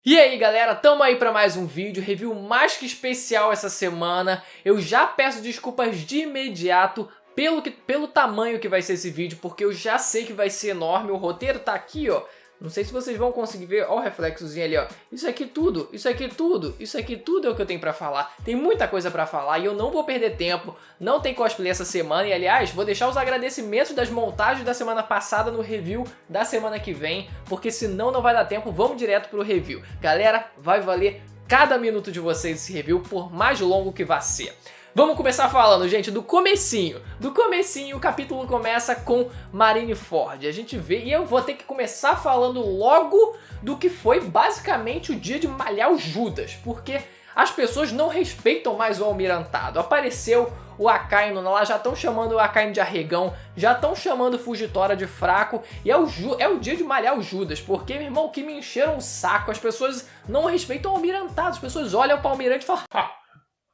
E aí galera, tamo aí pra mais um vídeo, review mais que especial essa semana. Eu já peço desculpas de imediato pelo tamanho que vai ser esse vídeo, porque eu já sei que vai ser enorme. O roteiro tá aqui, ó. Não sei se vocês vão conseguir ver, ó o reflexozinho ali, ó. Isso aqui tudo é o que eu tenho pra falar. Tem muita coisa pra falar e eu não vou perder tempo. Não tem cosplay essa semana e, aliás, vou deixar os agradecimentos das montagens da semana passada no review da semana que vem, porque senão não vai dar tempo. Vamos direto pro review. Galera, vai valer cada minuto de vocês esse review, por mais longo que vá ser. Vamos começar falando, gente, do comecinho. Do comecinho, o capítulo começa com Marineford. A gente vê, e eu vou ter que começar falando logo do que foi basicamente o dia de malhar o Judas, porque as pessoas não respeitam mais o almirantado. Apareceu o Akainu lá, já estão chamando o Akainu de arregão, já estão chamando o Fujitora de fraco, e é o dia de malhar o Judas, porque, meu irmão, que me encheram o saco, as pessoas não respeitam o almirantado, as pessoas olham para o almirante e falam...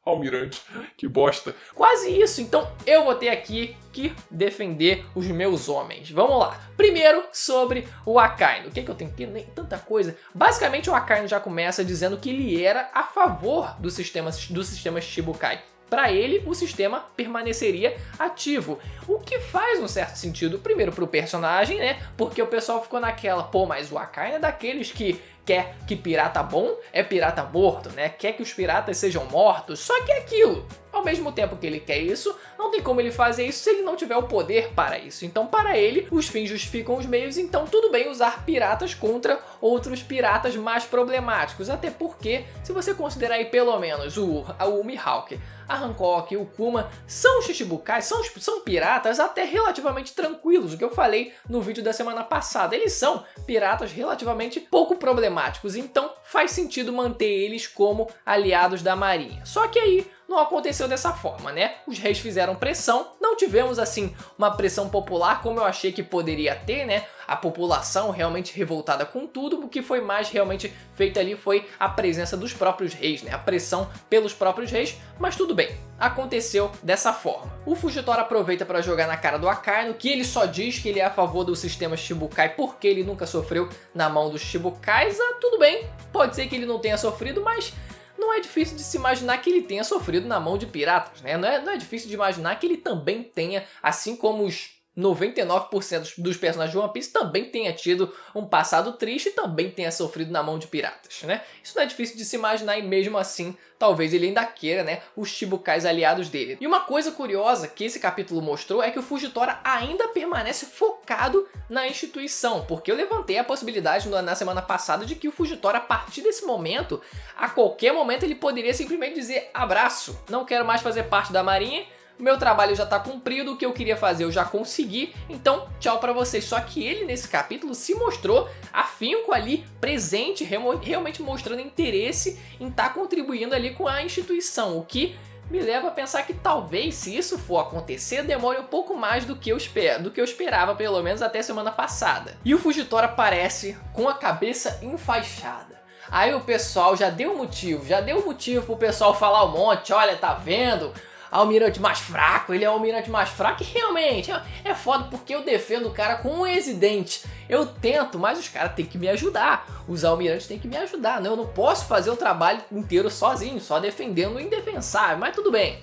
Almirante, que bosta. Quase isso, então eu vou ter aqui que defender os meus homens. Vamos lá. Primeiro, sobre o Akainu. O que eu tenho aqui? Nem tanta coisa. Basicamente, o Akainu já começa dizendo que ele era a favor do sistema Shichibukai. Para ele, o sistema permaneceria ativo. O que faz um certo sentido, primeiro pro personagem, né? Porque o pessoal ficou naquela, pô, mas o Akainu é daqueles que quer que pirata bom é pirata morto, né? Quer que os piratas sejam mortos, só que é aquilo. Ao mesmo tempo que ele quer isso, não tem como ele fazer isso se ele não tiver o poder para isso. Então, para ele, os fins justificam os meios, então tudo bem usar piratas contra outros piratas mais problemáticos. Até porque, se você considerar aí pelo menos o Mihawk, a Hancock e o Kuma são Shichibukai, são piratas até relativamente tranquilos, o que eu falei no vídeo da semana passada. Eles são piratas relativamente pouco problemáticos, então faz sentido manter eles como aliados da marinha. Só que aí não aconteceu dessa forma, né? Os reis fizeram pressão, não tivemos assim uma pressão popular como eu achei que poderia ter, né? A população realmente revoltada com tudo, o que foi mais realmente feito ali foi a presença dos próprios reis, né? A pressão pelos próprios reis, mas tudo bem, aconteceu dessa forma. O Fujitora aproveita para jogar na cara do Akainu, que ele só diz que ele é a favor do sistema Shichibukai porque ele nunca sofreu na mão dos Shichibukais. Tudo bem, pode ser que ele não tenha sofrido, mas não é difícil de se imaginar que ele tenha sofrido na mão de piratas, né? Não é difícil de imaginar que ele também tenha, assim como os 99% dos personagens de One Piece também tenha tido um passado triste e também tenha sofrido na mão de piratas, né? Isso não é difícil de se imaginar e mesmo assim, talvez ele ainda queira, né, os Shichibukais aliados dele. E uma coisa curiosa que esse capítulo mostrou é que o Fujitora ainda permanece focado na instituição, porque eu levantei a possibilidade na semana passada de que o Fujitora, a partir desse momento, a qualquer momento ele poderia simplesmente dizer abraço, não quero mais fazer parte da marinha, meu trabalho já está cumprido, o que eu queria fazer eu já consegui, então tchau pra vocês. Só que ele nesse capítulo se mostrou afinco ali, presente, realmente mostrando interesse em estar contribuindo ali com a instituição, o que me leva a pensar que talvez, se isso for acontecer, demore um pouco mais do que eu esperava, pelo menos até semana passada. E o Fujitora aparece com a cabeça enfaixada. Aí o pessoal já deu motivo pro pessoal falar um monte, olha, tá vendo? Almirante mais fraco, ele é o almirante mais fraco e realmente é foda porque eu defendo o cara com um ex-dente. Eu tento, mas os caras têm que me ajudar, os almirantes têm que me ajudar, né? Eu não posso fazer o trabalho inteiro sozinho, só defendendo o indefensável, mas tudo bem.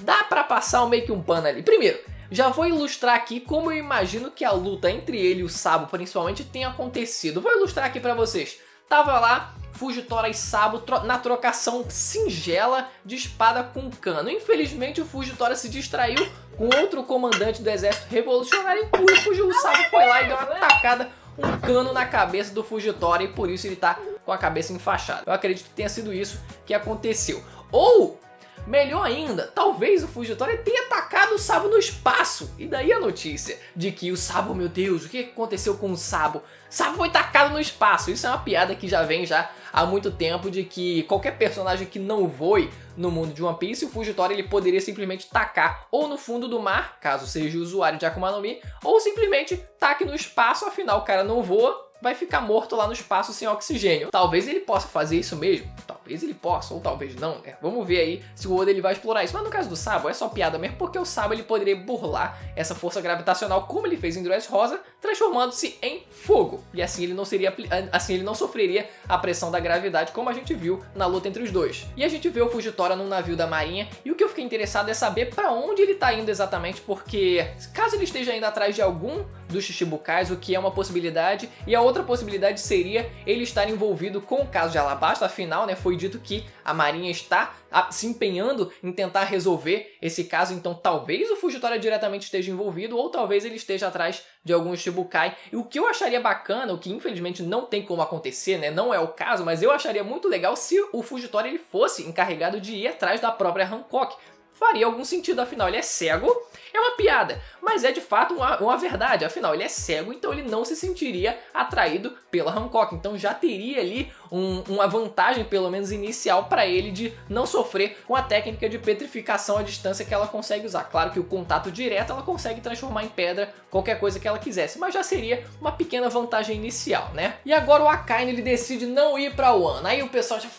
Dá pra passar meio que um pano ali. Primeiro, já vou ilustrar aqui como eu imagino que a luta entre ele e o Sabo principalmente tenha acontecido. Vou ilustrar aqui pra vocês. Tava lá Fujitora e Sabo na trocação singela de espada com cano. Infelizmente o Fujitora se distraiu com outro comandante do exército revolucionário e o Sabo foi lá e deu uma tacada, um cano na cabeça do Fujitora e por isso ele tá com a cabeça enfaixada. Eu acredito que tenha sido isso que aconteceu. Ou, melhor ainda, talvez o Fujitora tenha atacado o Sabo no espaço. E daí a notícia de que o Sabo, meu Deus, o que aconteceu com o Sabo? Sabo foi tacado no espaço. Isso é uma piada que já vem há muito tempo, de que qualquer personagem que não voe no mundo de One Piece, o Fujitora ele poderia simplesmente tacar ou no fundo do mar, caso seja o usuário de Akuma no Mi, ou simplesmente taque no espaço, afinal o cara não voa, vai ficar morto lá no espaço sem oxigênio. Talvez ele possa fazer isso mesmo, talvez talvez ele possa, ou talvez não, né? Vamos ver aí se o Oda ele vai explorar isso. Mas no caso do Sabo, é só piada mesmo, porque o Sabo ele poderia burlar essa força gravitacional, como ele fez em Dressrosa, transformando-se em fogo. E assim ele não sofreria a pressão da gravidade, como a gente viu na luta entre os dois. E a gente vê o Fujitora num navio da marinha, e o que eu fiquei interessado é saber pra onde ele tá indo exatamente, porque caso ele esteja indo atrás de algum dos Shichibukais, o que é uma possibilidade, e a outra possibilidade seria ele estar envolvido com o caso de Alabasta. Afinal, né, foi dito que a marinha está se empenhando em tentar resolver esse caso, então talvez o Fujitora diretamente esteja envolvido, ou talvez ele esteja atrás de alguns Shichibukai. E o que eu acharia bacana, o que infelizmente não tem como acontecer, né, não é o caso, mas eu acharia muito legal se o Fujitora ele fosse encarregado de ir atrás da própria Hancock. Faria algum sentido, afinal ele é cego, é uma piada, mas é de fato uma verdade, afinal ele é cego, então ele não se sentiria atraído pela Hancock, então já teria ali uma vantagem pelo menos inicial para ele de não sofrer com a técnica de petrificação à distância que ela consegue usar. Claro que o contato direto ela consegue transformar em pedra qualquer coisa que ela quisesse, mas já seria uma pequena vantagem inicial, né? E agora o Akainu ele decide não ir para Wano, aí o pessoal já...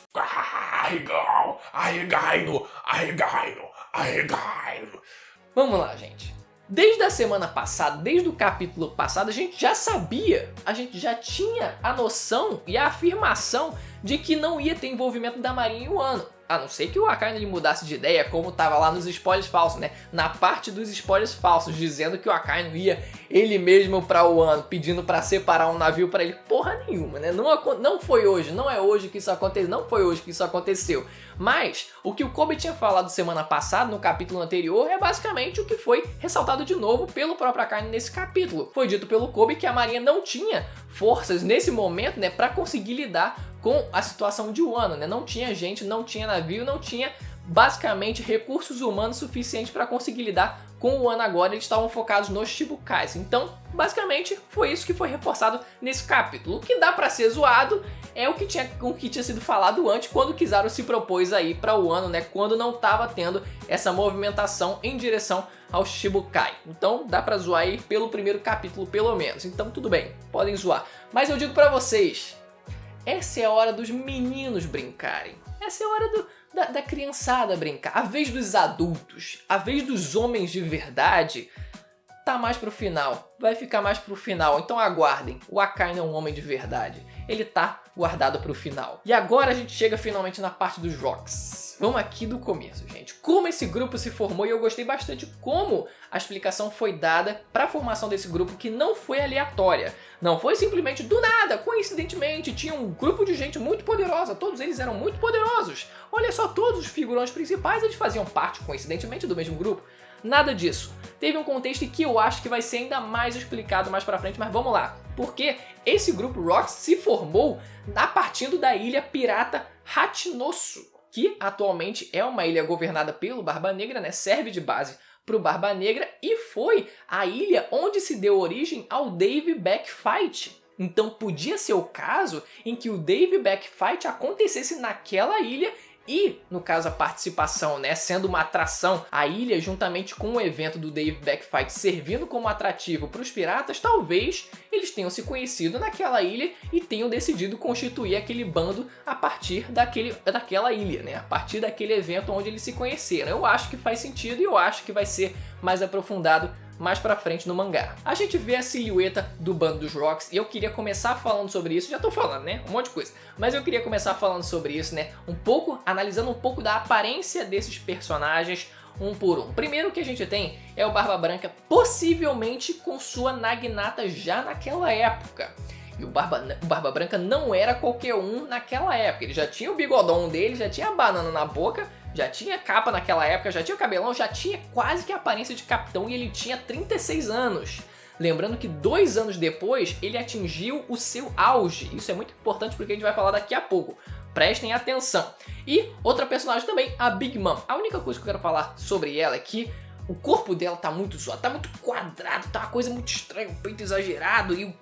Vamos lá, gente. Desde a semana passada, desde o capítulo passado, a gente já sabia, a gente já tinha a noção e a afirmação de que não ia ter envolvimento da marinha em Wano. A não ser que o Akainu ele mudasse de ideia, como tava lá nos spoilers falsos, né? Na parte dos spoilers falsos, dizendo que o Akainu ia ele mesmo pra Wano, pedindo pra separar um navio pra ele. Porra nenhuma, né? Não foi hoje, não é hoje que isso aconteceu, não foi hoje que isso aconteceu. Mas o que o Kobe tinha falado semana passada, no capítulo anterior, é basicamente o que foi ressaltado de novo pelo próprio Akainu nesse capítulo. Foi dito pelo Kobe que a marinha não tinha forças nesse momento, né, pra conseguir lidar com a situação de Wano, né? Não tinha gente, não tinha navio, não tinha basicamente recursos humanos suficientes para conseguir lidar com o Wano agora. Eles estavam focados nos Shichibukais. Então, basicamente, foi isso que foi reforçado nesse capítulo. O que dá para ser zoado é o que tinha sido falado antes, quando Kizaru se propôs aí para o Wano, né? Quando não estava tendo essa movimentação em direção ao Shichibukai. Então, dá para zoar aí pelo primeiro capítulo, pelo menos. Então, tudo bem, podem zoar. Mas eu digo para vocês, essa é a hora dos meninos brincarem. Essa é a hora da criançada brincar. A vez dos adultos, a vez dos homens de verdade, tá mais pro final. Vai ficar mais pro final. Então aguardem. O Akainu é um homem de verdade. Ele tá guardado pro final. E agora a gente chega finalmente na parte dos Rocks. Vamos aqui do começo, gente. Como esse grupo se formou, e eu gostei bastante como a explicação foi dada para a formação desse grupo, que não foi aleatória. Não foi simplesmente do nada, coincidentemente, tinha um grupo de gente muito poderosa, todos eles eram muito poderosos. Olha só, todos os figurões principais, eles faziam parte, coincidentemente, do mesmo grupo. Nada disso. Teve um contexto que eu acho que vai ser ainda mais explicado mais pra frente, mas vamos lá. Porque esse grupo Rocks se formou a partir da ilha pirata Hachinosu, que atualmente é uma ilha governada pelo Barba Negra, né? Serve de base para o Barba Negra e foi a ilha onde se deu origem ao Dave Back Fight. Então podia ser o caso em que o Dave Back Fight acontecesse naquela ilha e, no caso, a participação, né, sendo uma atração, a ilha juntamente com o evento do Dave Back Fight servindo como atrativo para os piratas, talvez eles tenham se conhecido naquela ilha e tenham decidido constituir aquele bando a partir daquela ilha, né, a partir daquele evento onde eles se conheceram. Eu acho que faz sentido e eu acho que vai ser mais aprofundado mais pra frente no mangá. A gente vê a silhueta do bando dos Rocks e eu queria começar falando sobre isso, já tô falando, né, um monte de coisa, mas eu queria começar falando sobre isso, né, analisando um pouco da aparência desses personagens, um por um. Primeiro que a gente tem é o Barba Branca, possivelmente com sua Naginata já naquela época. E o Barba Branca não era qualquer um naquela época, ele já tinha o bigodão dele, já tinha a banana na boca, já tinha capa naquela época, já tinha o cabelão, já tinha quase que a aparência de capitão e ele tinha 36 anos. Lembrando que 2 anos depois ele atingiu o seu auge. Isso é muito importante porque a gente vai falar daqui a pouco. Prestem atenção. E outra personagem também, a Big Mom. A única coisa que eu quero falar sobre ela é que o corpo dela tá muito zoado, tá muito quadrado, tá uma coisa muito estranha, o peito exagerado e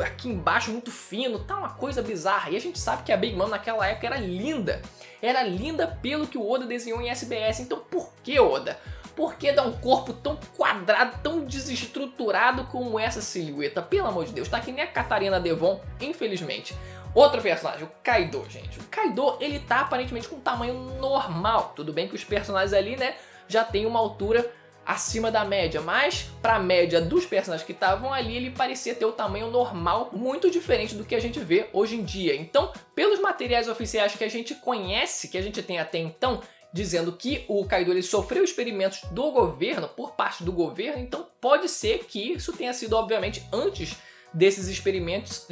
aqui embaixo muito fino, tá uma coisa bizarra. E a gente sabe que a Big Mom naquela época era linda. Era linda pelo que o Oda desenhou em SBS. Então por que, Oda? Por que dar um corpo tão quadrado, tão desestruturado como essa silhueta? Pelo amor de Deus, tá que nem a Catarina Devon, infelizmente. Outro personagem, o Kaido, gente. O Kaido, ele tá aparentemente com um tamanho normal. Tudo bem que os personagens ali, né, já tem uma altura acima da média, mas pra média dos personagens que estavam ali, ele parecia ter o tamanho normal, muito diferente do que a gente vê hoje em dia. Então, pelos materiais oficiais que a gente conhece, que a gente tem até então, dizendo que o Kaido ele sofreu experimentos do governo, por parte do governo, então pode ser que isso tenha sido, obviamente, antes desses experimentos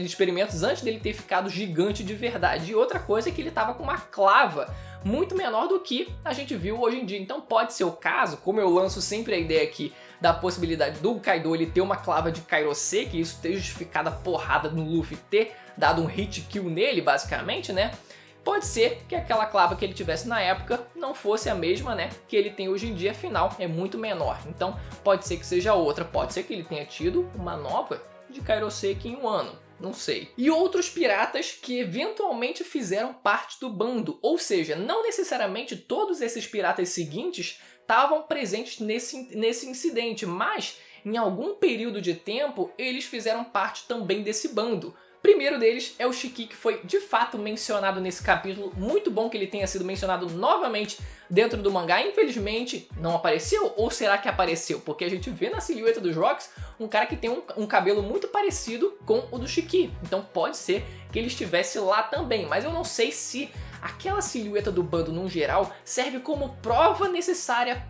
antes dele ter ficado gigante de verdade. E outra coisa é que ele estava com uma clava muito menor do que a gente viu hoje em dia. Então pode ser o caso, como eu lanço sempre a ideia aqui da possibilidade do Kaido ele ter uma clava de Kairosei, que isso ter justificado a porrada no Luffy ter dado um hit kill nele, basicamente, né? Pode ser que aquela clava que ele tivesse na época não fosse a mesma, né, que ele tem hoje em dia, afinal é muito menor. Então pode ser que seja outra, pode ser que ele tenha tido uma nova de Kairosei em um ano, não sei. E outros piratas que eventualmente fizeram parte do bando, ou seja, não necessariamente todos esses piratas seguintes estavam presentes nesse incidente, mas em algum período de tempo eles fizeram parte também desse bando. Primeiro deles é o Shiki, que foi de fato mencionado nesse capítulo. Muito bom que ele tenha sido mencionado novamente dentro do mangá. Infelizmente não apareceu, ou será que apareceu? Porque a gente vê na silhueta dos Rocks um cara que tem um cabelo muito parecido com o do Shiki. Então pode ser que ele estivesse lá também, mas eu não sei se aquela silhueta do bando no geral serve como prova necessária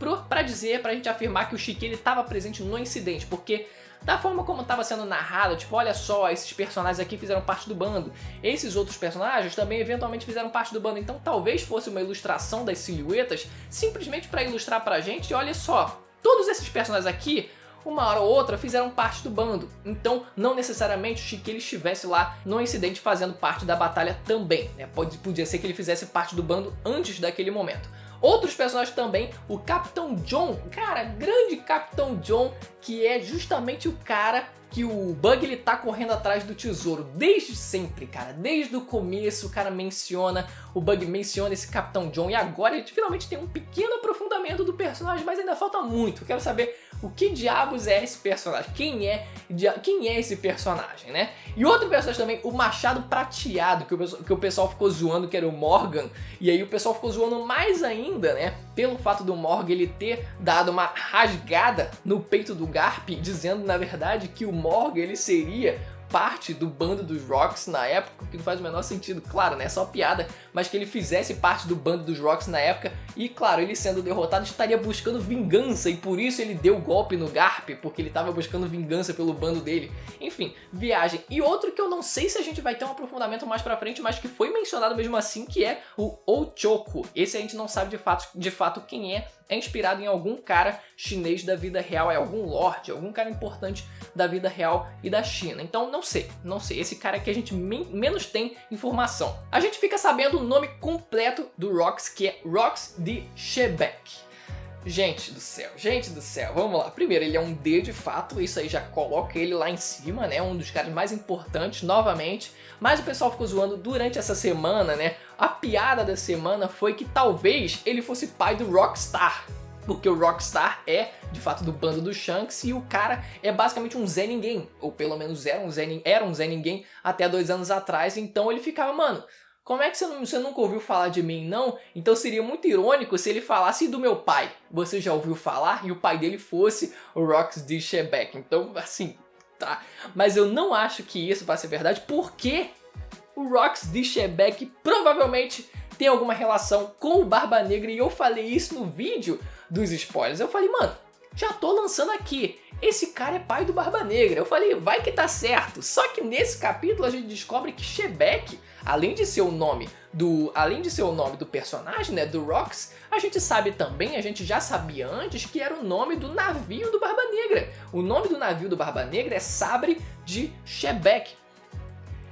pra gente afirmar que o Shiki estava presente no incidente, porque da forma como estava sendo narrado, tipo, olha só, esses personagens aqui fizeram parte do bando, esses outros personagens também eventualmente fizeram parte do bando, então talvez fosse uma ilustração das silhuetas, simplesmente para ilustrar pra gente, olha só, todos esses personagens aqui, uma hora ou outra, fizeram parte do bando, então não necessariamente o Shiki ele estivesse lá no incidente fazendo parte da batalha também, né? Podia ser que ele fizesse parte do bando antes daquele momento. Outros personagens também, o Capitão John, cara, grande Capitão John, que é justamente o cara que o Bug ele tá correndo atrás do tesouro desde sempre, cara, desde o começo o cara menciona, o Bug menciona esse Capitão John e agora a gente finalmente tem um pequeno aprofundamento do personagem, mas ainda falta muito, eu quero saber o que diabos é esse personagem, quem é esse personagem, né? E outro personagem também, o Machado Prateado, que o pessoal ficou zoando que era o Morgan, e aí o pessoal ficou zoando mais ainda, né, pelo fato do Morgan ele ter dado uma rasgada no peito do Garp, dizendo na verdade que o Morgan ele seria parte do bando dos Rocks na época, que não faz o menor sentido, claro, né, só piada, mas que ele fizesse parte do bando dos Rocks na época e, claro, ele sendo derrotado estaria buscando vingança e por isso ele deu o golpe no Garp, porque ele estava buscando vingança pelo bando dele. Enfim, viagem. E outro que eu não sei se a gente vai ter um aprofundamento mais pra frente, mas que foi mencionado mesmo assim, que é o Ochoko. Esse a gente não sabe de fato quem é inspirado em algum cara chinês da vida real, é algum lorde, algum cara importante da vida real e da China. Então não sei, esse cara que a gente menos tem informação. A gente fica sabendo o nome completo do Rocks, que é Rocks de Shebeck. Gente do céu, vamos lá. Primeiro, ele é um D de fato, isso aí já coloca ele lá em cima, né? Um dos caras mais importantes, novamente. Mas o pessoal ficou zoando durante essa semana, né? A piada da semana foi que talvez ele fosse pai do Rockstar. Porque o Rockstar é, de fato, do bando do Shanks e o cara é basicamente um Zé Ninguém. Ou pelo menos era um Zé Ninguém até 2 anos atrás. Então ele ficava, mano, como é que você nunca ouviu falar de mim, não? Então seria muito irônico se ele falasse do meu pai. Você já ouviu falar? E o pai dele fosse o Rocks de Shebeck. Então, assim, tá. Mas eu não acho que isso vai ser verdade, porque o Rocks de Shebeck provavelmente tem alguma relação com o Barba Negra. E eu falei isso no vídeo dos spoilers. Eu falei, mano, já tô lançando aqui. Esse cara é pai do Barba Negra. Eu falei, vai que tá certo. Só que nesse capítulo a gente descobre que Shebeck, além de ser o nome do personagem, né, do Rocks, a gente sabe também, a gente já sabia antes que era o nome do navio do Barba Negra. O nome do navio do Barba Negra é Sabre de Shebeck.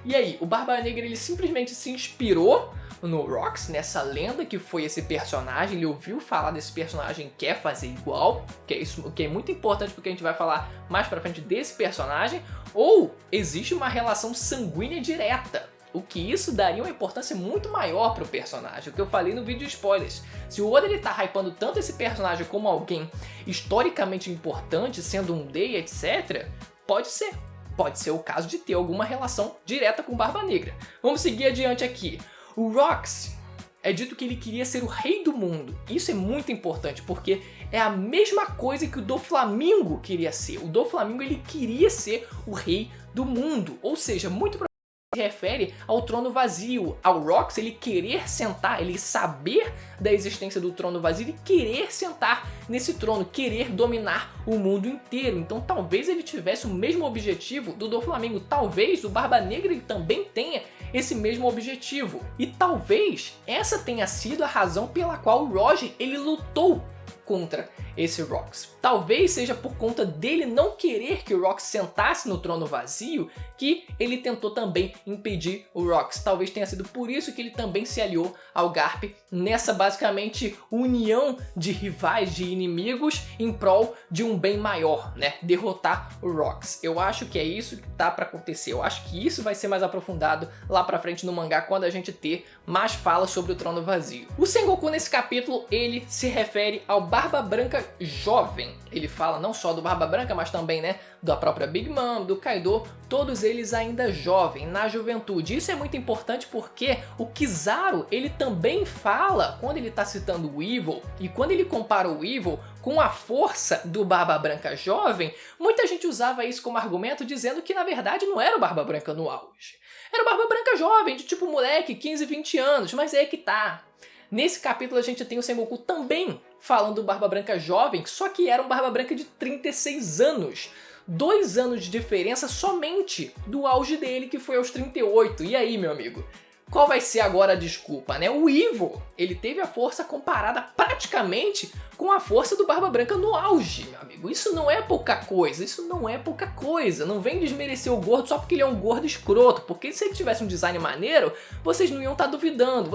E aí, o Barba Negra ele simplesmente se inspirou no Rocks, nessa lenda que foi esse personagem, ele ouviu falar desse personagem, quer fazer igual, que é muito importante porque a gente vai falar mais pra frente desse personagem, ou existe uma relação sanguínea direta, o que isso daria uma importância muito maior pro personagem, o que eu falei no vídeo de spoilers. Se o Oda ele tá hypando tanto esse personagem como alguém historicamente importante, sendo um D, etc., pode ser pode ser o caso de ter alguma relação direta com Barba Negra. Vamos seguir adiante aqui. O Rox, é dito que ele queria ser o rei do mundo. Isso é muito importante, porque é a mesma coisa que o Doflamingo queria ser. O Doflamingo, ele queria ser o rei do mundo, ou seja, muito provavelmente se refere ao trono vazio, ao Rox ele querer sentar, ele saber da existência do trono vazio e querer sentar nesse trono, querer dominar o mundo inteiro. Então talvez ele tivesse o mesmo objetivo do Doflamingo, talvez o Barba Negra ele também tenha esse mesmo objetivo. E talvez essa tenha sido a razão pela qual o Roger ele lutou contra esse Rox. Talvez seja por conta dele não querer que o Rox sentasse no trono vazio que ele tentou também impedir o Rox. Talvez tenha sido por isso que ele também se aliou ao Garp nessa basicamente união de rivais, de inimigos em prol de um bem maior, né? Derrotar o Rox. Eu acho que é isso que tá pra acontecer. Eu acho que isso vai ser mais aprofundado lá pra frente no mangá quando a gente ter mais falas sobre o trono vazio. O Sengoku nesse capítulo ele se refere ao Barba Branca jovem. Ele fala não só do Barba Branca, mas também, né, da própria Big Mom, do Kaido, todos eles ainda jovem, na juventude. Isso é muito importante porque o Kizaru, ele também fala, quando ele está citando o Evil, e quando ele compara o Evil com a força do Barba Branca jovem, muita gente usava isso como argumento dizendo que na verdade não era o Barba Branca no auge. Era o Barba Branca jovem, de tipo moleque, 15, 20 anos, mas é que tá. Nesse capítulo a gente tem o Sengoku também falando do Barba Branca jovem, só que era um Barba Branca de 36 anos. 2 anos de diferença somente do auge dele, que foi aos 38. E aí, meu amigo? Qual vai ser agora a desculpa, né? O Evil, ele teve a força comparada praticamente com a força do Barba Branca no auge, meu amigo. Isso não é pouca coisa, isso não é pouca coisa. Não vem desmerecer o gordo só porque ele é um gordo escroto, porque se ele tivesse um design maneiro, vocês não iam estar duvidando,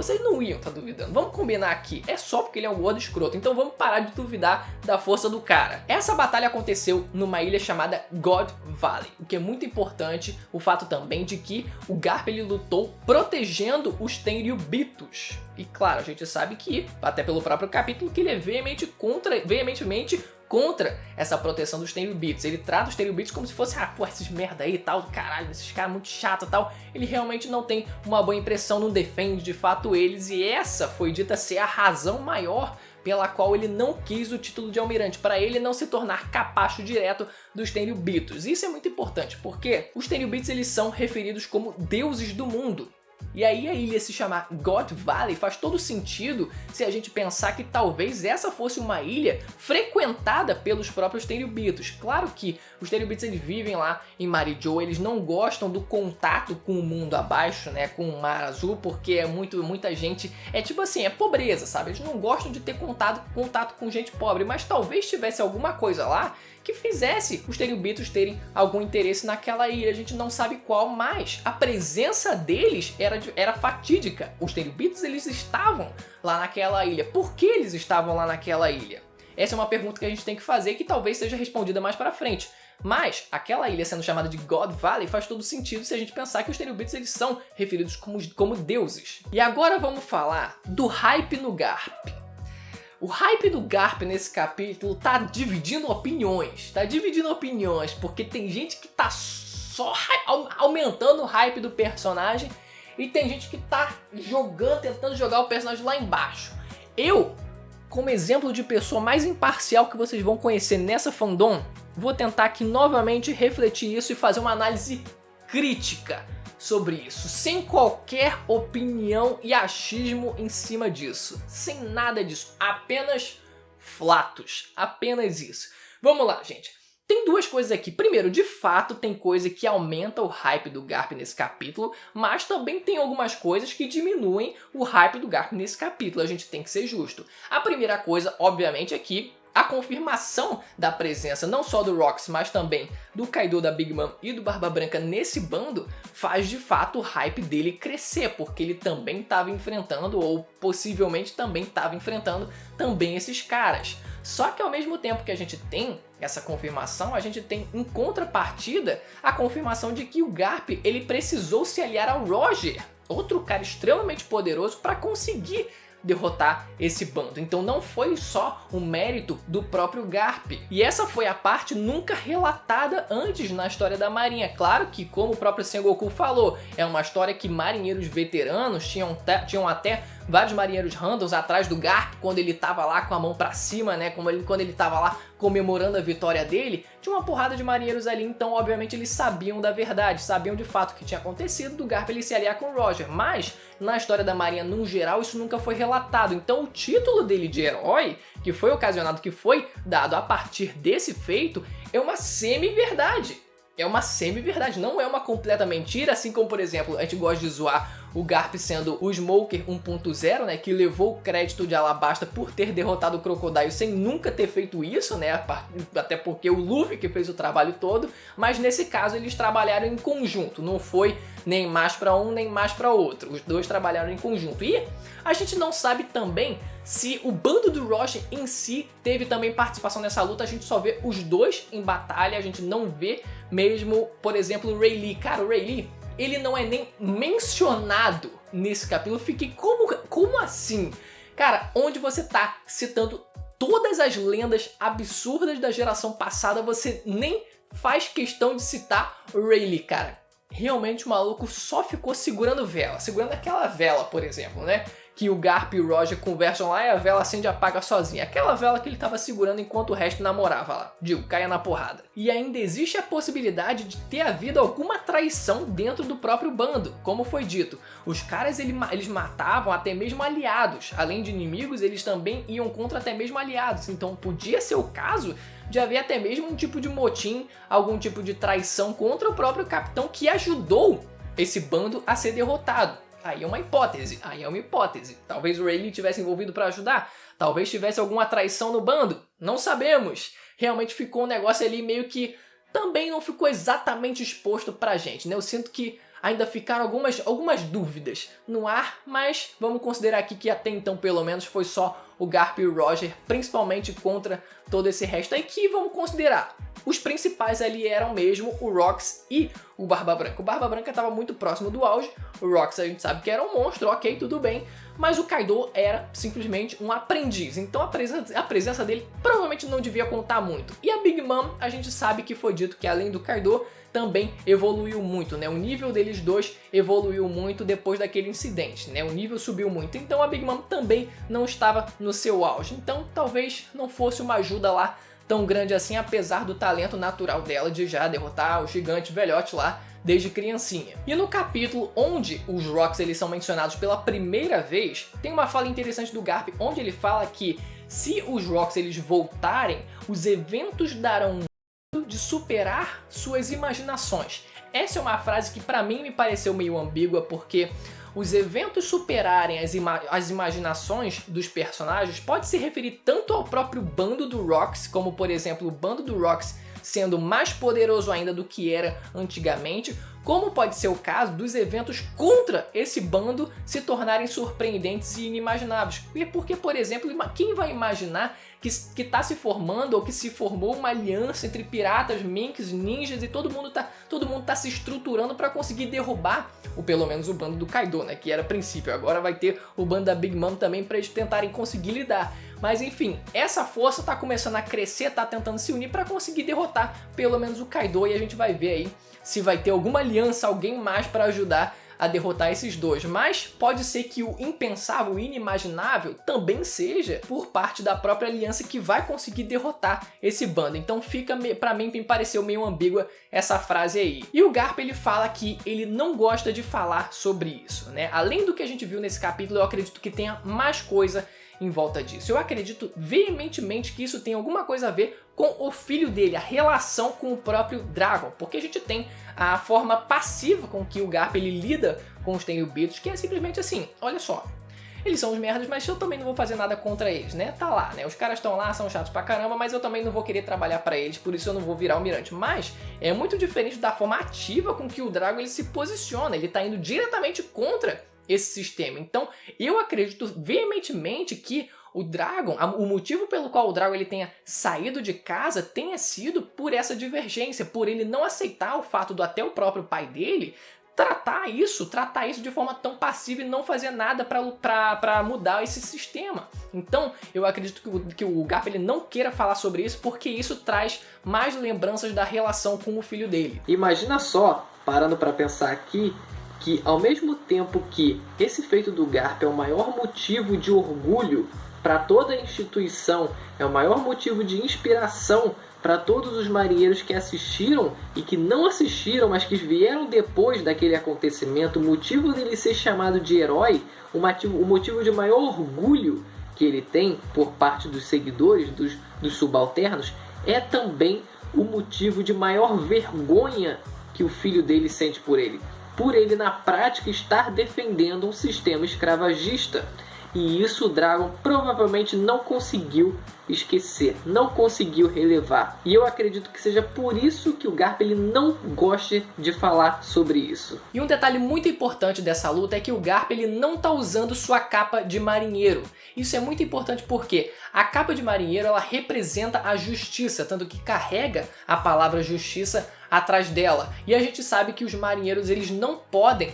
Vamos combinar aqui, é só porque ele é um gordo escroto, então vamos parar de duvidar da força do cara. Essa batalha aconteceu numa ilha chamada God Valley, o que é muito importante, o fato também de que o Garp ele lutou protegendo os Tenryubitos. E claro, a gente sabe que, até pelo próprio capítulo, que ele é veementemente contra essa proteção dos Tenryubitos. Ele trata os Tenryubitos como se fosse, pô, esses merda aí e tal, caralho, esses caras muito chato e tal. Ele realmente não tem uma boa impressão, não defende de fato eles, e essa foi dita ser a razão maior pela qual ele não quis o título de almirante, para ele não se tornar capacho direto dos Tenryubitos. Isso é muito importante, porque os Tenryubitos eles são referidos como deuses do mundo. E aí a ilha se chamar God Valley faz todo sentido se a gente pensar que talvez essa fosse uma ilha frequentada pelos próprios Tenryubitos. Claro que os Tenryubitos eles vivem lá em Marijou, eles não gostam do contato com o mundo abaixo, né, com o mar azul, porque é muita gente, é tipo assim, é pobreza, sabe? Eles não gostam de ter contato com gente pobre, mas talvez tivesse alguma coisa lá que fizesse os Tenryubitos terem algum interesse naquela ilha. A gente não sabe qual, mas a presença deles era fatídica. Os Tenryubitos eles estavam lá naquela ilha. Por que eles estavam lá naquela ilha? Essa é uma pergunta que a gente tem que fazer, que talvez seja respondida mais pra frente. Mas aquela ilha sendo chamada de God Valley faz todo sentido se a gente pensar que os Tenryubitos eles são referidos como deuses. E agora vamos falar do hype no Garp. O hype do Garp nesse capítulo tá dividindo opiniões, porque tem gente que tá só aumentando o hype do personagem e tem gente que tá tentando jogar o personagem lá embaixo. Eu, como exemplo de pessoa mais imparcial que vocês vão conhecer nessa fandom, vou tentar aqui novamente refletir isso e fazer uma análise crítica sobre isso, sem qualquer opinião e achismo em cima disso, sem nada disso, apenas fatos, apenas isso. Vamos lá, gente. Tem duas coisas aqui. Primeiro, de fato, tem coisa que aumenta o hype do Garp nesse capítulo, mas também tem algumas coisas que diminuem o hype do Garp nesse capítulo. A gente tem que ser justo. A primeira coisa, obviamente, é que a confirmação da presença não só do Rox, mas também do Kaido, da Big Mom e do Barba Branca nesse bando faz de fato o hype dele crescer, porque ele também estava enfrentando, ou possivelmente também estava enfrentando também esses caras. Só que ao mesmo tempo que a gente tem essa confirmação, a gente tem em contrapartida a confirmação de que o Garp ele precisou se aliar ao Roger, outro cara extremamente poderoso, para conseguir derrotar esse bando. Então não foi só um mérito do próprio Garp. E essa foi a parte nunca relatada antes na história da Marinha. Claro que, como o próprio Sengoku falou, é uma história que marinheiros veteranos tinham até vários marinheiros randoms atrás do Garp quando ele tava lá com a mão pra cima, né? Quando ele tava lá comemorando a vitória dele, tinha uma porrada de marinheiros ali, então obviamente eles sabiam da verdade, sabiam de fato o que tinha acontecido do Garp ele se aliar com o Roger, mas na história da Marinha no geral isso nunca foi relatado, então o título dele de herói, que foi ocasionado, que foi dado a partir desse feito, é uma semi-verdade. É uma semi-verdade, não é uma completa mentira, assim como, por exemplo, a gente gosta de zoar o Garp sendo o Smoker 1.0, né, que levou o crédito de Alabasta por ter derrotado o Crocodile sem nunca ter feito isso, né, até porque o Luffy que fez o trabalho todo, mas nesse caso eles trabalharam em conjunto, não foi nem mais para um nem mais para outro, os dois trabalharam em conjunto. E a gente não sabe também se o bando do Roger em si teve também participação nessa luta, a gente só vê os dois em batalha, a gente não vê mesmo, por exemplo, o Rayleigh. Cara, o Rayleigh, ele não é nem mencionado nesse capítulo. Eu fiquei, como assim? Cara, onde você tá citando todas as lendas absurdas da geração passada, você nem faz questão de citar o Rayleigh, cara. Realmente o maluco só ficou segurando vela, segurando aquela vela, por exemplo, né? Que o Garp e o Roger conversam lá e a vela acende e apaga sozinha. Aquela vela que ele estava segurando enquanto o resto namorava lá. Digo, caia na porrada. E ainda existe a possibilidade de ter havido alguma traição dentro do próprio bando. Como foi dito, os caras eles matavam até mesmo aliados. Além de inimigos, eles também iam contra até mesmo aliados. Então podia ser o caso de haver até mesmo um tipo de motim, algum tipo de traição contra o próprio capitão que ajudou esse bando a ser derrotado. Aí é uma hipótese, Talvez o Rayleigh tivesse envolvido para ajudar, talvez tivesse alguma traição no bando, não sabemos. Realmente ficou um negócio ali meio que também não ficou exatamente exposto pra gente, né? Eu sinto que ainda ficaram algumas dúvidas no ar, mas vamos considerar aqui que até então pelo menos foi só o Garp e o Roger, principalmente contra todo esse resto aí, que vamos considerar. Os principais ali eram mesmo o Rox e o Barba Branca. O Barba Branca estava muito próximo do auge, o Rox a gente sabe que era um monstro, ok, tudo bem, mas o Kaido era simplesmente um aprendiz, então a presença dele provavelmente não devia contar muito. E a Big Mom, a gente sabe que foi dito que além do Kaido, também evoluiu muito, né? O nível deles dois evoluiu muito depois daquele incidente, né? O nível subiu muito, então a Big Mom também não estava no seu auge, então talvez não fosse uma ajuda lá tão grande assim, apesar do talento natural dela de já derrotar o gigante velhote lá desde criancinha. E no capítulo onde os Rocks eles são mencionados pela primeira vez, tem uma fala interessante do Garp, onde ele fala que se os Rocks eles voltarem, os eventos darão de superar suas imaginações. Essa é uma frase que pra mim me pareceu meio ambígua, porque os eventos superarem as imaginações dos personagens pode se referir tanto ao próprio bando do Rox, como por exemplo o bando do Rox sendo mais poderoso ainda do que era antigamente, como pode ser o caso dos eventos contra esse bando se tornarem surpreendentes e inimagináveis. Porque, por exemplo, quem vai imaginar que está se formando ou que se formou uma aliança entre piratas, minks, ninjas e todo mundo tá se estruturando para conseguir derrubar, ou pelo menos o bando do Kaido, né, que era a princípio. Agora vai ter o bando da Big Mom também para eles tentarem conseguir lidar. Mas enfim, essa força tá começando a crescer, tá tentando se unir para conseguir derrotar pelo menos o Kaido, e a gente vai ver aí se vai ter alguma aliança, alguém mais para ajudar a derrotar esses dois. Mas pode ser que o impensável, o inimaginável também seja por parte da própria aliança que vai conseguir derrotar esse bando. Então fica, pra mim, me pareceu meio ambígua essa frase aí. E o Garp ele fala que ele não gosta de falar sobre isso, né? Além do que a gente viu nesse capítulo, eu acredito que tenha mais coisa em volta disso. Eu acredito veementemente que isso tem alguma coisa a ver com o filho dele, a relação com o próprio Dragon, porque a gente tem a forma passiva com que o Garp ele lida com os Tenryubitos, que é simplesmente assim, olha só, eles são os merdas, mas eu também não vou fazer nada contra eles, né? Tá lá, né? Os caras estão lá, são chatos pra caramba, mas eu também não vou querer trabalhar pra eles, por isso eu não vou virar almirante. Mas é muito diferente da forma ativa com que o Dragon ele se posiciona, ele tá indo diretamente contra esse sistema. Então eu acredito veementemente que o Dragon, o motivo pelo qual o Dragon ele tenha saído de casa tenha sido por essa divergência, por ele não aceitar o fato do até o próprio pai dele tratar isso de forma tão passiva e não fazer nada pra mudar esse sistema. Então, eu acredito que o Garp ele não queira falar sobre isso, porque isso traz mais lembranças da relação com o filho dele. Imagina só, parando para pensar aqui, que ao mesmo tempo que esse feito do Garp é o maior motivo de orgulho para toda a instituição, é o maior motivo de inspiração para todos os marinheiros que assistiram e que não assistiram, mas que vieram depois daquele acontecimento, o motivo dele ser chamado de herói, o motivo de maior orgulho que ele tem por parte dos seguidores, dos subalternos, é também o motivo de maior vergonha que o filho dele sente por ele na prática estar defendendo um sistema escravagista. E isso o Dragon provavelmente não conseguiu esquecer, não conseguiu relevar. E eu acredito que seja por isso que o Garp ele não gosta de falar sobre isso. E um detalhe muito importante dessa luta é que o Garp ele não está usando sua capa de marinheiro. Isso é muito importante porque a capa de marinheiro ela representa a justiça, tanto que carrega a palavra justiça atrás dela. E a gente sabe que os marinheiros eles não podem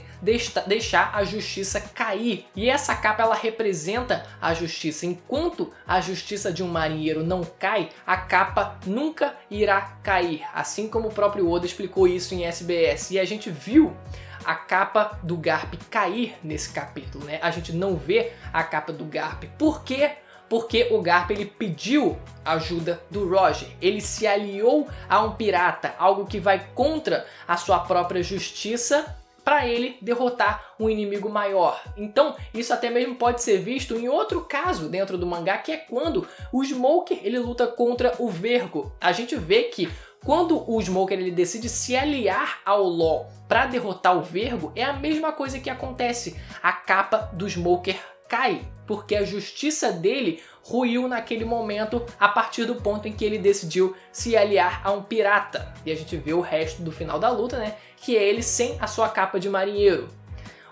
deixar a justiça cair. E essa capa ela representa a justiça. Enquanto a justiça de um marinheiro não cai, a capa nunca irá cair. Assim como o próprio Oda explicou isso em SBS. E a gente viu a capa do Garp cair nesse capítulo, né? A gente não vê a capa do Garp. Por quê? Porque o Garp ele pediu ajuda do Roger, ele se aliou a um pirata, algo que vai contra a sua própria justiça para ele derrotar um inimigo maior. Então isso até mesmo pode ser visto em outro caso dentro do mangá, que é quando o Smoker ele luta contra o Vergo. A gente vê que quando o Smoker ele decide se aliar ao Law para derrotar o Vergo, é a mesma coisa que acontece. A capa do Smoker cai, porque a justiça dele ruiu naquele momento a partir do ponto em que ele decidiu se aliar a um pirata. E a gente vê o resto do final da luta, né? Que é ele sem a sua capa de marinheiro.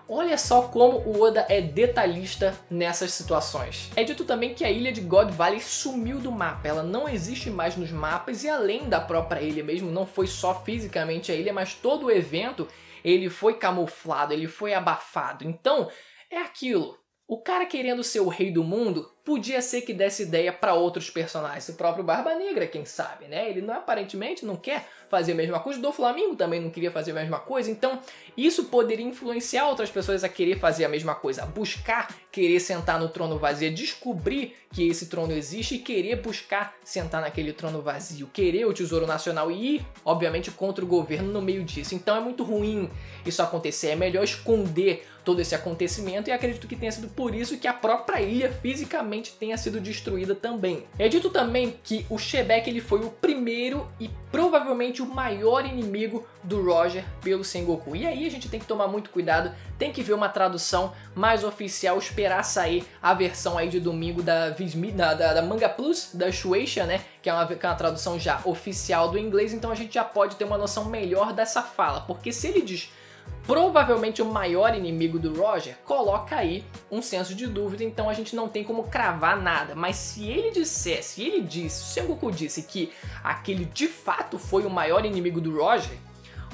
Olha só como o Oda é detalhista nessas situações. É dito também que a ilha de God Valley sumiu do mapa, ela não existe mais nos mapas e além da própria ilha mesmo, não foi só fisicamente a ilha, mas todo o evento ele foi camuflado, ele foi abafado. Então é aquilo. O cara querendo ser o rei do mundo, podia ser que desse ideia para outros personagens. O próprio Barba Negra, quem sabe, né? Ele aparentemente não quer fazer a mesma coisa. O Doflamingo também não queria fazer a mesma coisa. Então, isso poderia influenciar outras pessoas a querer fazer a mesma coisa. A buscar, querer sentar no trono vazio. Descobrir que esse trono existe e querer buscar sentar naquele trono vazio. Querer o Tesouro Nacional e ir, obviamente, contra o governo no meio disso. Então, é muito ruim isso acontecer. É melhor esconder todo esse acontecimento e acredito que tenha sido por isso que a própria ilha fisicamente tenha sido destruída também. É dito também que o Shebeck ele foi o primeiro e provavelmente o maior inimigo do Roger pelo Sengoku. E aí a gente tem que tomar muito cuidado, tem que ver uma tradução mais oficial, esperar sair a versão aí de domingo da Manga Plus, da Shueisha, né? Que é uma tradução já oficial do inglês, então a gente já pode ter uma noção melhor dessa fala, porque se ele diz provavelmente o maior inimigo do Roger, coloca aí um senso de dúvida, então a gente não tem como cravar nada. Mas se ele disse, o Sengoku disse que aquele de fato foi o maior inimigo do Roger,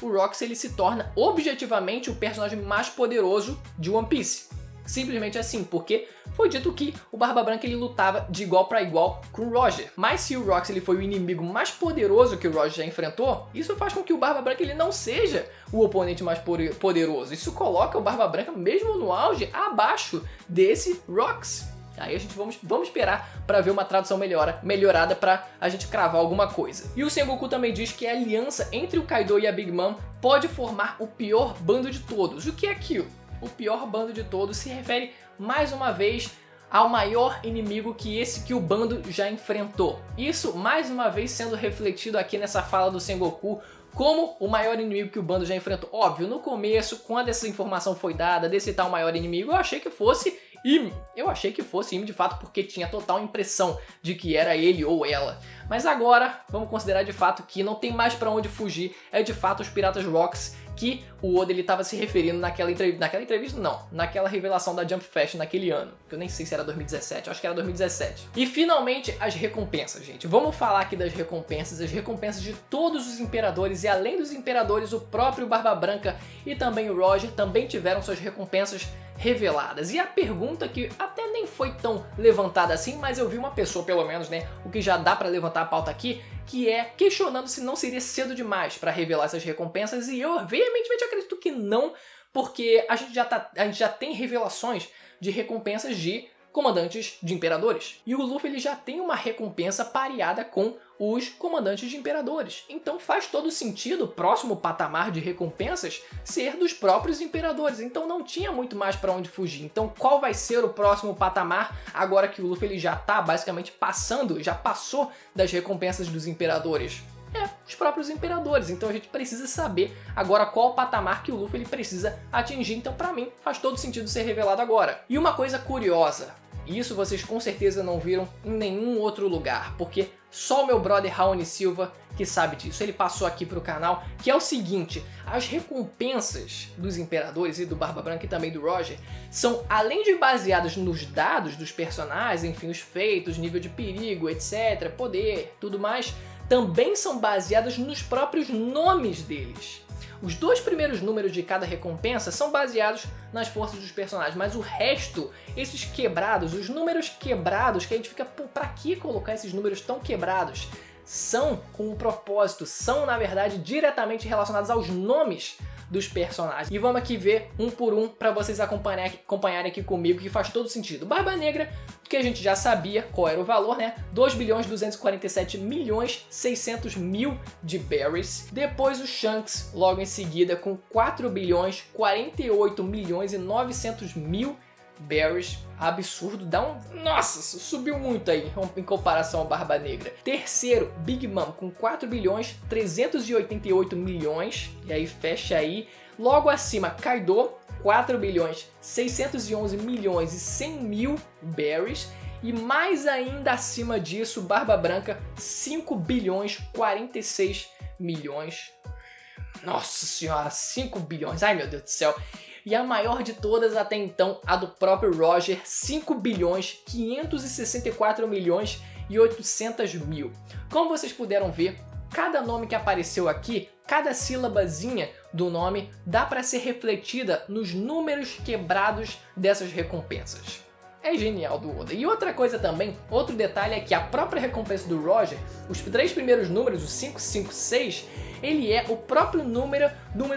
o Rox ele se torna objetivamente o personagem mais poderoso de One Piece. Simplesmente assim, porque foi dito que o Barba Branca ele lutava de igual para igual com o Roger. Mas se o Rox ele foi o inimigo mais poderoso que o Roger já enfrentou, isso faz com que o Barba Branca ele não seja o oponente mais poderoso. Isso coloca o Barba Branca, mesmo no auge, abaixo desse Rox. Aí a gente vamos esperar para ver uma tradução melhorada para a gente cravar alguma coisa. E o Sengoku também diz que a aliança entre o Kaido e a Big Mom pode formar o pior bando de todos. O que é aquilo? O pior bando de todos se refere mais uma vez ao maior inimigo que o bando já enfrentou. Isso mais uma vez sendo refletido aqui nessa fala do Sengoku como o maior inimigo que o bando já enfrentou. Óbvio, no começo, quando essa informação foi dada desse tal maior inimigo, eu achei que fosse Ime. Eu achei que fosse Ime de fato porque tinha total impressão de que era ele ou ela. Mas agora, vamos considerar de fato que não tem mais pra onde fugir. É de fato os Piratas Rocks que o Oda estava se referindo naquela entrevista não, naquela revelação da Jump Fest naquele ano, que eu nem sei se era 2017, acho que era 2017. E finalmente as recompensas, gente. Vamos falar aqui das recompensas, as recompensas de todos os imperadores, e além dos imperadores, o próprio Barba Branca e também o Roger também tiveram suas recompensas reveladas. E a pergunta que até nem foi tão levantada assim, mas eu vi uma pessoa, pelo menos, né, o que já dá pra levantar a pauta aqui, que é questionando se não seria cedo demais pra revelar essas recompensas, e eu veementemente acredito que não, porque a gente já tem revelações de recompensas de comandantes de imperadores. E o Luffy ele já tem uma recompensa pareada com os comandantes de imperadores. Então faz todo sentido o próximo patamar de recompensas ser dos próprios imperadores. Então não tinha muito mais para onde fugir. Então qual vai ser o próximo patamar agora que o Luffy ele já tá basicamente já passou das recompensas dos imperadores? Os próprios imperadores. Então a gente precisa saber agora qual o patamar que o Luffy ele precisa atingir. Então pra mim faz todo sentido ser revelado agora. E uma coisa curiosa, isso vocês com certeza não viram em nenhum outro lugar, porque só o meu brother Raoni Silva que sabe disso. Ele passou aqui pro canal, que é o seguinte: as recompensas dos imperadores e do Barba Branca e também do Roger são, além de baseadas nos dados dos personagens, enfim, os feitos, nível de perigo, etc, poder, tudo mais, também são baseadas nos próprios nomes deles. Os 2 primeiros números de cada recompensa são baseados nas forças dos personagens, mas o resto, esses quebrados, os números quebrados, que a gente fica, pô, pra que colocar esses números tão quebrados? São com um propósito, são na verdade diretamente relacionados aos nomes dos personagens. E vamos aqui ver um por um para vocês acompanharem aqui comigo, que faz todo sentido. Barba Negra, que a gente já sabia qual era o valor, né? 2.247.600.000 de berries. Depois o Shanks, logo em seguida, com 4.048.900.000 berries. Absurdo, nossa, subiu muito aí em comparação ao Barba Negra. Terceiro, Big Mom com 4.388.000.000, e aí fecha aí. Logo acima, Kaido, 4.611.100.000 berries. E mais ainda acima disso, Barba Branca, 5.046.000.000. Nossa senhora, 5 bilhões, ai meu Deus do céu. E a maior de todas até então, a do próprio Roger, 5.564.800.000. Como vocês puderam ver, cada nome que apareceu aqui, cada sílabazinha do nome dá para ser refletida nos números quebrados dessas recompensas. É genial do Oda. E outra coisa também, outro detalhe é que a própria recompensa do Roger, os 3 primeiros números, o 556, ele é o próprio número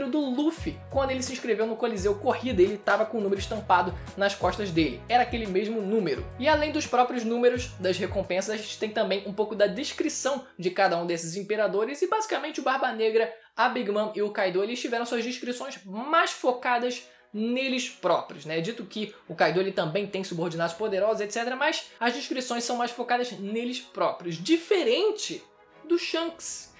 do Luffy. Quando ele se inscreveu no Coliseu Corrida, ele estava com o número estampado nas costas dele. Era aquele mesmo número. E além dos próprios números das recompensas, a gente tem também um pouco da descrição de cada um desses imperadores. E basicamente o Barba Negra, a Big Mom e o Kaido, eles tiveram suas descrições mais focadas neles próprios, né? Dito que o Kaido ele também tem subordinados poderosos, etc, mas as descrições são mais focadas neles próprios, diferente do Shanks,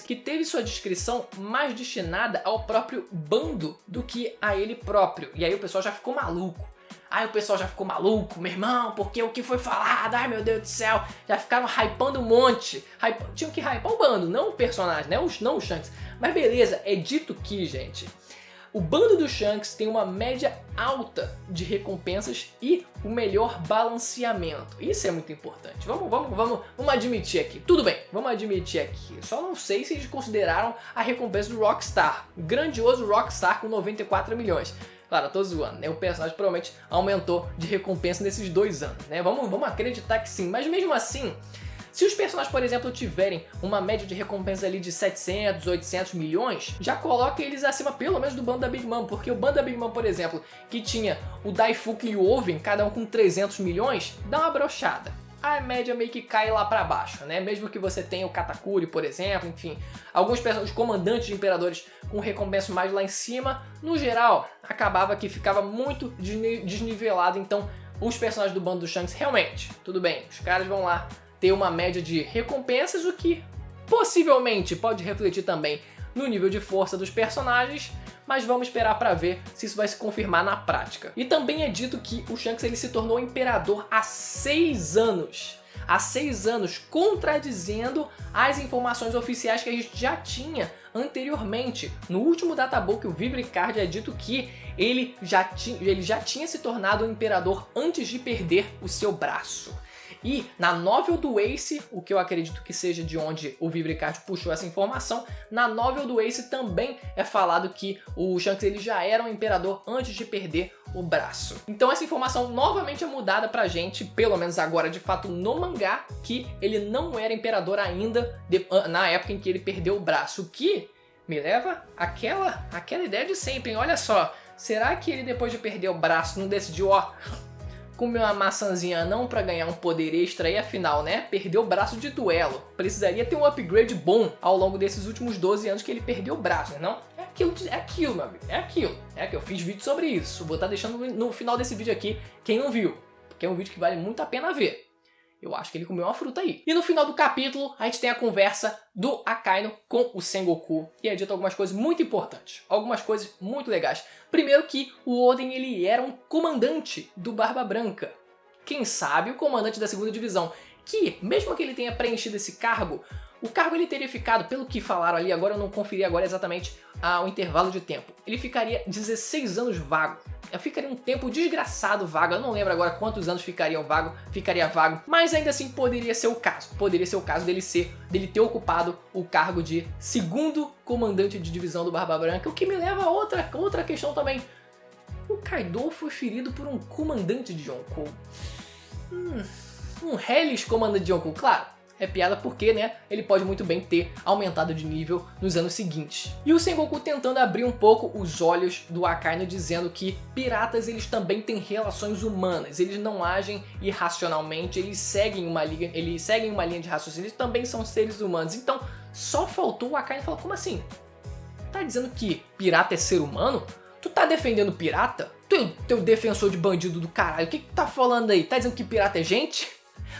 que teve sua descrição mais destinada ao próprio bando do que a ele próprio. E aí o pessoal já ficou maluco. Meu irmão, porque o que foi falado, ai meu Deus do céu, já ficaram hypando um monte. Tinham que hypar o bando, não o personagem, né? Não o Shanks. Mas beleza, é dito que, gente, o bando do Shanks tem uma média alta de recompensas e o melhor balanceamento. Isso é muito importante. Vamos admitir aqui. Tudo bem, vamos admitir aqui. Só não sei se eles consideraram a recompensa do Rockstar. O grandioso Rockstar com 94 milhões. Claro, eu tô zoando, né? O personagem provavelmente aumentou de recompensa nesses 2 anos, né? Vamos acreditar que sim. Mas mesmo assim, se os personagens, por exemplo, tiverem uma média de recompensa ali de 700, 800 milhões, já coloca eles acima pelo menos do bando da Big Mom, porque o bando da Big Mom, por exemplo, que tinha o Daifuku e o Oven, cada um com 300 milhões, dá uma brochada. A média meio que cai lá pra baixo, né? Mesmo que você tenha o Katakuri, por exemplo, enfim, alguns comandantes de imperadores com recompensa mais lá em cima, no geral, acabava que ficava muito desnivelado. Então, os personagens do bando do Shanks, realmente, tudo bem, os caras vão lá ter uma média de recompensas, o que possivelmente pode refletir também no nível de força dos personagens, mas vamos esperar para ver se isso vai se confirmar na prática. E também é dito que o Shanks ele se tornou imperador há 6 anos. Há 6 anos, contradizendo as informações oficiais que a gente já tinha anteriormente. No último Databook, o Vivricard é dito que ele já tinha se tornado um imperador antes de perder o seu braço. E na novel do Ace, o que eu acredito que seja de onde o Vivricard puxou essa informação, na novel do Ace também é falado que o Shanks ele já era um imperador antes de perder o braço. Então essa informação novamente é mudada pra gente, pelo menos agora de fato no mangá, que ele não era imperador ainda na época em que ele perdeu o braço, o que me leva àquela ideia de sempre, hein? Olha só, será que ele depois de perder o braço não decidiu, ó, comer uma maçãzinha não pra ganhar um poder extra e afinal, né, perdeu o braço de duelo. Precisaria ter um upgrade bom ao longo desses últimos 12 anos que ele perdeu o braço, né, não? É aquilo, meu amigo, é aquilo. Eu fiz vídeo sobre isso, vou estar deixando no final desse vídeo aqui, quem não viu, porque é um vídeo que vale muito a pena ver. Eu acho que ele comeu uma fruta aí. E no final do capítulo, a gente tem a conversa do Akainu com o Sengoku. E é dito algumas coisas muito importantes. Algumas coisas muito legais. Primeiro que o Oden, ele era um comandante do Barba Branca. Quem sabe o comandante da 2ª divisão. Que, mesmo que ele tenha preenchido esse cargo, o cargo ele teria ficado, pelo que falaram ali, agora eu não conferi agora exatamente o intervalo de tempo. Ele ficaria 16 anos vago. Ficaria um tempo desgraçado vago, eu não lembro agora quantos anos ficaria vago, mas ainda assim poderia ser o caso. Poderia ser o caso dele ter ocupado o cargo de 2º comandante de divisão do Barba Branca, o que me leva a outra questão também. O Kaido foi ferido por um comandante de Yonkou. Um Hellish comandante de Yonkou, claro. É piada porque, né, ele pode muito bem ter aumentado de nível nos anos seguintes. E o Sengoku tentando abrir um pouco os olhos do Akainu, dizendo que piratas eles também têm relações humanas, eles não agem irracionalmente, eles seguem uma linha de raciocínio, eles também são seres humanos. Então, só faltou o Akainu falar, como assim? Tá dizendo que pirata é ser humano? Tu tá defendendo pirata? Teu defensor de bandido do caralho, o que tá falando aí? Tá dizendo que pirata é gente?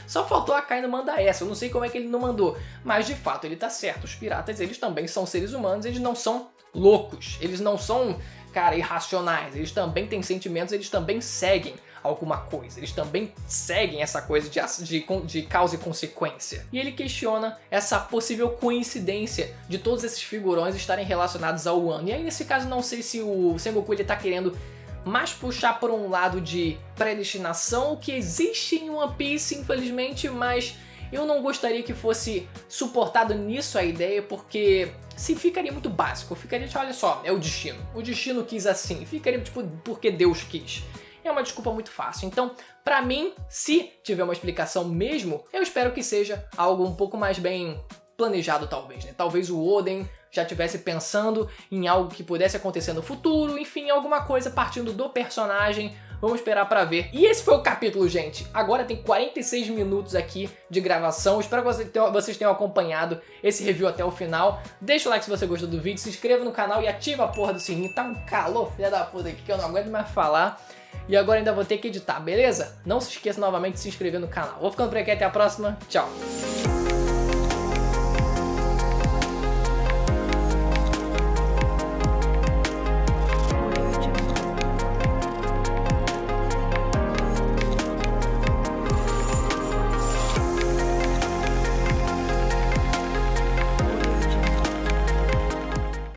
Só faltou a Akainu mandar essa, eu não sei como é que ele não mandou, mas de fato ele tá certo, os piratas eles também são seres humanos, eles não são loucos, eles não são, cara, irracionais, eles também têm sentimentos, eles também seguem alguma coisa, eles também seguem essa coisa de causa e consequência. E ele questiona essa possível coincidência de todos esses figurões estarem relacionados ao Wano, e aí nesse caso não sei se o Sengoku ele tá querendo mais puxar por um lado de predestinação, que existe em One Piece, infelizmente, mas eu não gostaria que fosse suportado nisso a ideia, porque se ficaria muito básico, ficaria tipo, olha só, é o destino quis assim, ficaria tipo, porque Deus quis. É uma desculpa muito fácil, então, pra mim, se tiver uma explicação mesmo, eu espero que seja algo um pouco mais bem planejado talvez, né? Talvez o Oden já estivesse pensando em algo que pudesse acontecer no futuro, enfim, alguma coisa partindo do personagem. Vamos esperar pra ver. E esse foi o capítulo, gente. Agora tem 46 minutos aqui de gravação. Espero que vocês tenham acompanhado esse review até o final. Deixa o like se você gostou do vídeo, se inscreva no canal e ativa a porra do sininho. Tá um calor, filha da puta, aqui que eu não aguento mais falar. E agora ainda vou ter que editar, beleza? Não se esqueça novamente de se inscrever no canal. Vou ficando por aqui, até a próxima. Tchau!